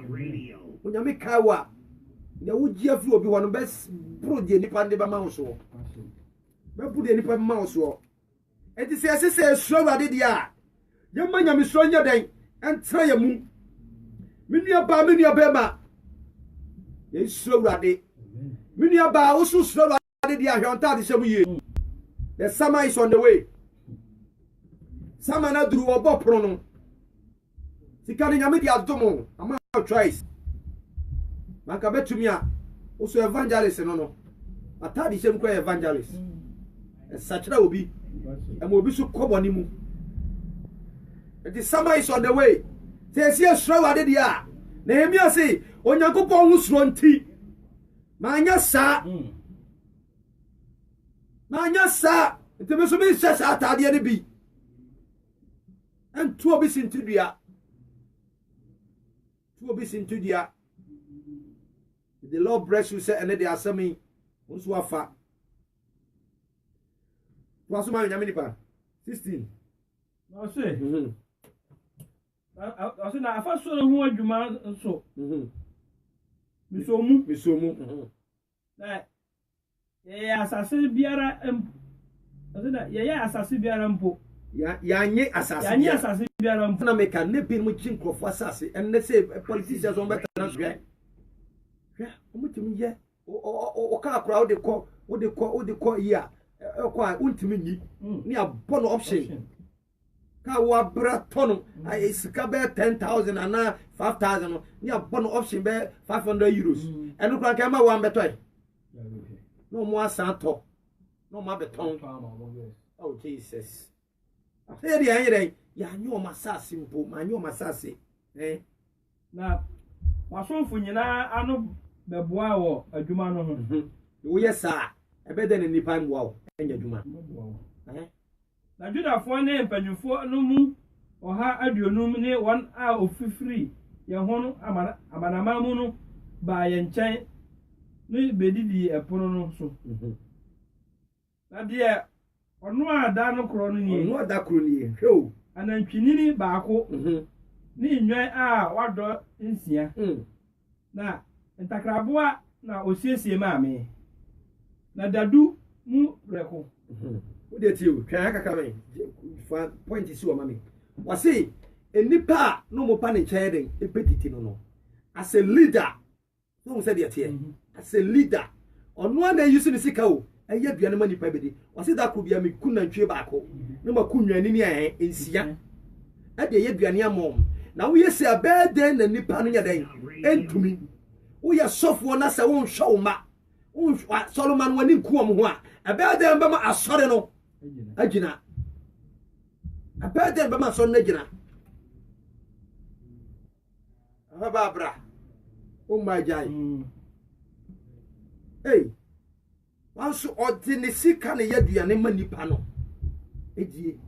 radio onyame kawa ya wuji afi obi wono bes pro de nipa de ba ma so be pro de nipa ma so enti se so awrade dia ya manyame so nya den entra ya mu menua ba ma ye so awrade menua ba wo so awrade dia hwonta de se mu ye the summer is on the way samana duru obo pro no sikani nyame di adomo ama twice maka betumi a oso evangelist no atadi shem kwa evangelist sachira obi obi so koboni mu the summer is on the way say see suro wade dia Nehemia say onyankopon hu suro nti manya sa ntemeso bi sesa atade ne bi and two obi sintudia the Lord bless you say and they are saying unso afa waso ma nyame nipa 16 no say aso na afa so ho adwuma nso misomu na ya asase biara aso na ya asase biara mpo yanye asase biara mpo na meka ne bi mu chinkrofo asase and they say politicians on better na so ya omutimi ye o ka akra wo de ko ya kwa untimi nyi ni abono option ka wa bratono ai sika be 10,000 ana 5,000 ni abono option be 500 euros enu kwa ka ma wa mbetoy no mo asanto no ma beton oh Jesus after the anyere ya nyo masase mpo ma nyo masase na wasonfo nyina ano beboa wo adwuma no ho wo yesa ebede ne nipa mboa enya adwuma na judafo ne mpanyufo no mu oha aduonum ne won a ofifiri ye ho no amanama mu no ba ye nchen ne bedidi epono no so na de ono ada no kro no ni ono ada kro ni hwe anantwinini baako ni nwan a wado nsia na ntakraboa na osiesie maame na dadu mu reko wo de tie o twa kaka me point si o mame wase enipa no mo pa ne nkyɛn den epetiti no as a leader no say de tie as a leader ono na yusu ne sika o eye aduane ma nipa bedi wase da ko bia me kunantwe baako na ma kunwani ni ensia ade eye aduane amom na wo yesi abeden na nipa no nya den entumi wo ye sofo na se wo nhwo ma wo Solomon wani nkuom ho a abeden ba ma asore no agina abeden ba ma asore no agina Babra, oh my God. Hey, once ordinary sick can a yet be an money panel. Ain't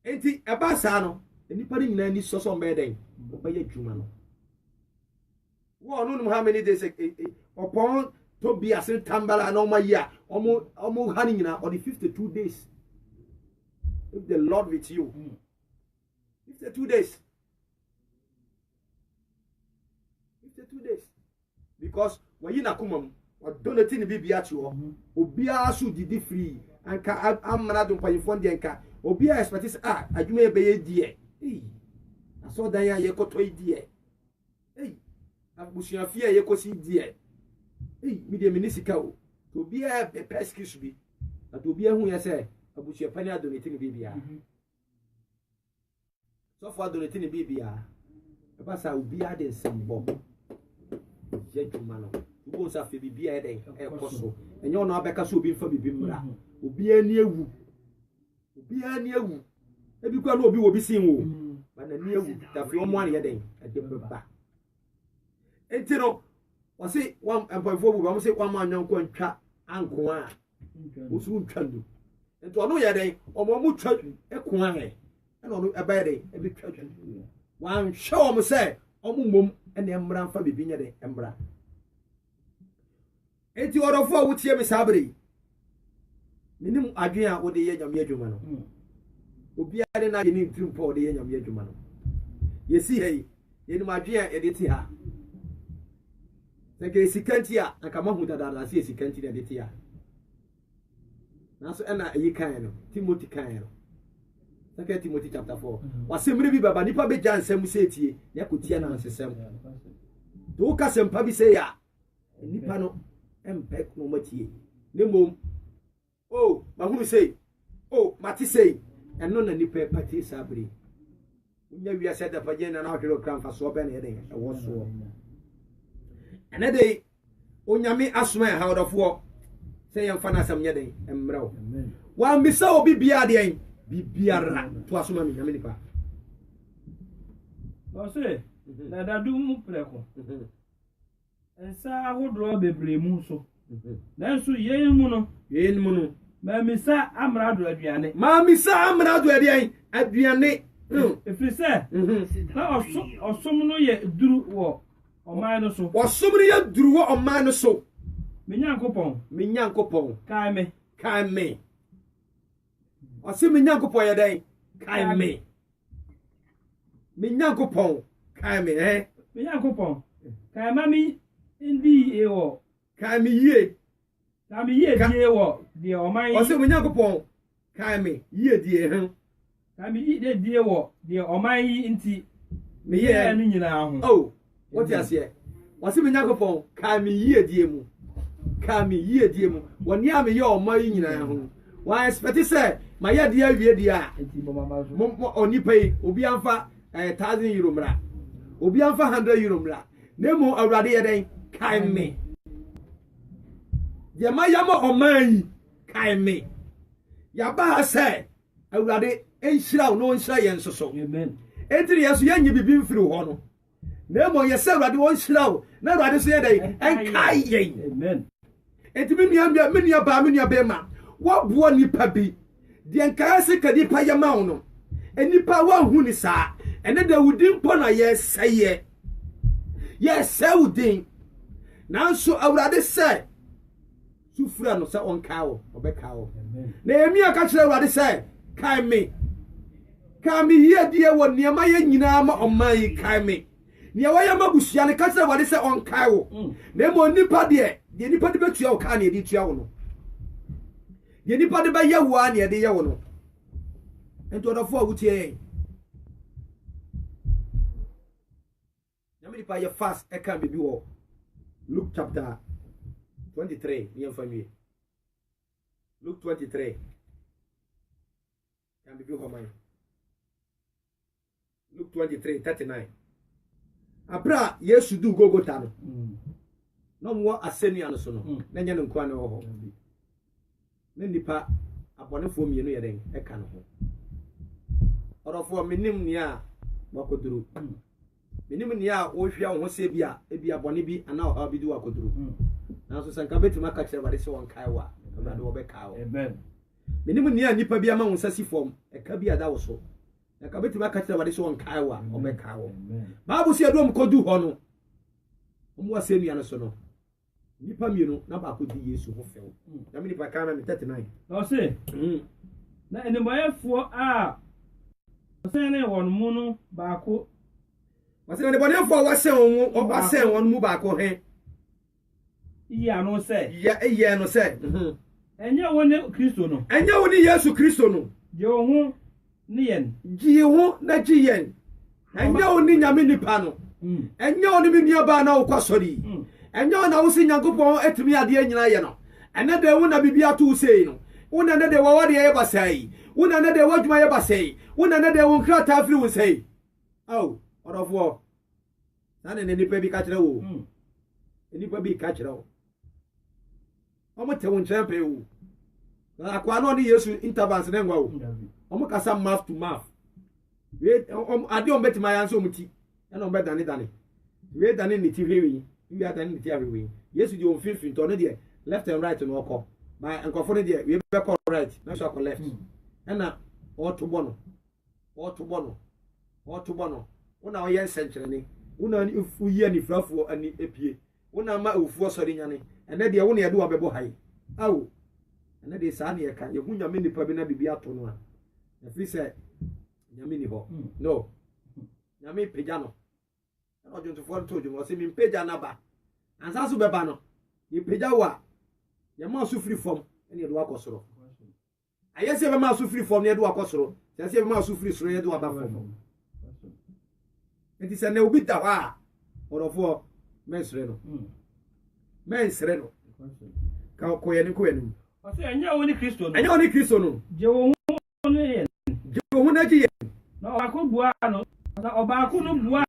it a basano? Anybody in any source on bedding? By a human. Well, I don't know how many days upon to be a certain tambala and all my year, almost honey or the 52 days. If the Lord with you. 52 days. 52 days. Because when you nakumam, or donating the baby at you, Obia should be free, and I'm not to pay for the anchor. Obia expects, I do may be a dear. I saw Diana Yako to a dear. Hey, I wish you fear Yako see dear. Hey, medium municipal to be a pesky be, but to be a who I say, I wish you a penny donating the baby. So far donating the baby the pastor will be adding some bomb. Gentleman, who goes after be adding a coso, and you're not back as will be for Bimra. Will be a near woo. Will be a near woo. Every one will be seen woo. But a near woo that from 1 year at the back. And you know, was it 1.4? I say 1 man young one trap and coin. Who soon can do. And to another day, or more church, a coin. And on a bad day, every church. One show me say, mum, and the Embra for the Vinya de Embra. 80 out of 4 would hear Miss Sabri. Minimum Adria or the age of Yajumano. Ubia and I need to pour the age of Yajumano. You see, hey, in my dear Editia. The case Sicantia, and come on with that, I see Sicantia Editia. Now, so Anna, you can, Timothy can. Second Timothy chapter 4. Was simply Baba Nipa Bejan Semuseti, Yakutiana and Sesam. Do Cassam Pabi say ya, Nipano, and Peck no Mati. Nemo. Oh, Mahu say, oh, Mati say, and none a Nipa Patti Sabri. We are set up again and out of crown for so many heading. I was so. Another day, Onyami Asma how of war. Say, I'm Fanasam Yading and Brow. While Miss O be bearding. Bibiara to asuma mi nyame nipa o se na dadu mu preko ensa hodro bebre mu so nanso yen mu no ma misa amrado aduane efiri se na osom no ye duru wo oman no so osom no ye duru wo oman no so me nyankopon kai me I see me nyankopon ya dai kai me nyankopon kai me me nyankopon kai ma mi ndi e wo kai me ye die wo de o man I see me nyankopon kai me ye die kai me ye die wo de o man yi nti me ye no nyina ho oh what you say I see me nyankopon kai me ye die mu woni am ye o man yi nyina ho wa expect say my idea wie dia mo onipa yi obi amfa 1000 euro mra obi amfa 100 euro mra nemo awrade ye den kai me ye ma yama oman yi kai me ya ba say awrade enhira no nhira ye nsoso amen entiri yeso ye nyi bibi mfiri ho no nemo ye say awrade won nhira na awrade so ye den en kai ye amen entimi nua be ma wo bo nipa bi de nkaase kadi pa yama wono enipa wa hu ni saa ene da wudin po na ye seye wudin nanso awrade se sufura no sɛ ɔnkaa wo ɔbɛkaa wo Nehemia ka kyerɛ Awurade sɛ kae me yie die wɔ nneɛma yɛ nyinaa ma ɔman yi kae me nea wɔyɛ ma busua no ka kyerɛ Awurade sɛ ɔnkae wo na mmom nipa deɛ nipa de bɛtua wo kaa ne yɛde tua wo no deɛ nipa de bɛyɛ wo a ne yɛde yɛ wo no nti ɔdɔfo a wotie yɛn nyame nipa yɛ fast ɛka biribi wɔ Luke chapter 23 ne yɛmfa nwie Luke 23 can be for mine. Luke 23:39. Abra Yesu du Golgotha no. No mo asenu ano so no. Na nya no nkwa na ho. Na nipa abonefo mienu ye den e ka no ho. Orofo menim ni a wakoduru. Menim ni a wo hwia wo se bi a ebi abone bi ana o bi du wakoduru. Na so sanka betima ka kire bare se won kai wa. Abra de wo be ka wo. Amen. Menim ni a nipa bi ama wo sasi fom e ka bi ada wo so. Na ka betima ka kire bare se won kai wa o be ka wo. Bible se adom kodu ho no. Omo asenu ano so no. Nipa mienu na ba ko di Yesu ho few. Na me nipa ka na me 39. No se. Na enimoyefo a osene won mu no ba ko. Wasene enimoyefo a wasen won mu ba ko he. Iya no se. Ya no se. Enye woni Kristo no. Enye woni Yesu Kristo no. Je ho ni yen. Ji ho na ji yen. Enye woni nyame nipa no. Enye woni mi nua ba na wo kwasori. Enye na wo si Nyankopɔn etimi ade anyina ye no. Ene de wo na bibia to sei no. Wo na ne de wo wade ye basai. Wo na ne de wo adwuma ye basai. Wo na ne de wo nkrata afiri wo sei. Aw, orofo. Na ne nipa bi ka kire wo. Nipa bi ka kire wo. Omo te won champe wo. Na akwa no ni Yesu intervals na ngwa wo. Omo kasa mouth to mouth. We ade on betima ya nso muti. E no be dane. We dane ni ti hwewi. We are dane ni ti hwewi. Yesu di on finfin to no de left and right no okọ. Ma enkofo no de we be call right, na so call left. E na otubo no. Una oye nsenkyere ni. Una ni uyi ani frafo ani epie. Una ma ofuo sori nyane. Ene de wo na yede wo bebo hai. Awo. Ene de sa na ye ka ye hu nyame nipa bi na bibi ato no a. Na fi se nyame ni ho. No. Nyame peja no. Na ojo fo to ojo se mi peja na ba. Ansa so beba no. Ye peja wa. Ye ma so free form ene de wakosoro. Aye se be ma so free form ne de wakosoro. Se se be ma so free soro ye de wa ba form. Enti se na obi da wa. Orofo mensre no. Mensre no. Ka ko ye ni ko enu. O se enye woni Kristo no. Enye woni Kristo no. Je wo hu ne yen. Je wo hu na ji yen. Na o akobua no. Na oba ko no bua